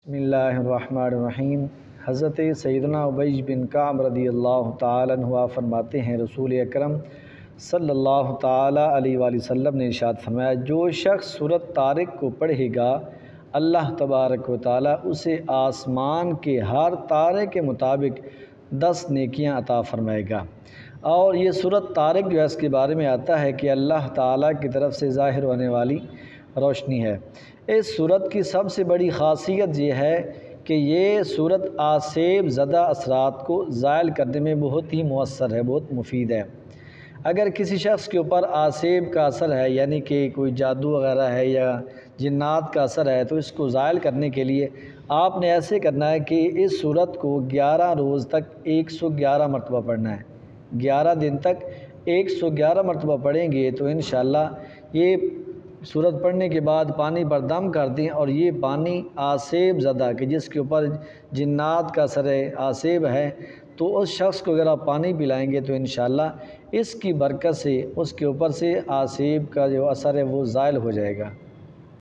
بسم اللہ الرحمن الرحیم۔ حضرت سیدنا ابی بن کعب رضی اللہ تعالیٰ عنہ فرماتے ہیں، رسول اکرم صلی اللہ تعالیٰ علیہ وآلہ وسلم نے ارشاد فرمایا، جو شخص سورۃ طارق کو پڑھے گا اللہ تبارک و تعالیٰ اسے آسمان کے ہر تارے کے مطابق 10 نیکیاں عطا فرمائے گا۔ اور یہ سورۃ طارق جو ہے اس کے بارے میں آتا ہے کہ اللہ تعالیٰ کی طرف سے ظاہر ہونے والی روشنی ہے۔ اس سورت کی سب سے بڑی خاصیت یہ ہے کہ یہ سورت آسیب زدہ اثرات کو زائل کرنے میں بہت ہی مؤثر ہے، بہت مفید ہے۔ اگر کسی شخص کے اوپر آسیب کا اثر ہے، یعنی کہ کوئی جادو وغیرہ ہے یا جنات کا اثر ہے، تو اس کو زائل کرنے کے لیے آپ نے ایسے کرنا ہے کہ اس سورت کو 11 روز تک 111 مرتبہ پڑھنا ہے۔ 11 دن تک 111 مرتبہ پڑھیں گے تو انشاءاللہ یہ سورت پڑھنے کے بعد پانی پر دم کر دیں، اور یہ پانی آسیب زدہ کہ جس کے اوپر جنات کا اثر ہے، آسیب ہے، تو اس شخص کو اگر آپ پانی پلائیں گے تو انشاءاللہ اس کی برکت سے اس کے اوپر سے آسیب کا جو اثر ہے وہ زائل ہو جائے گا۔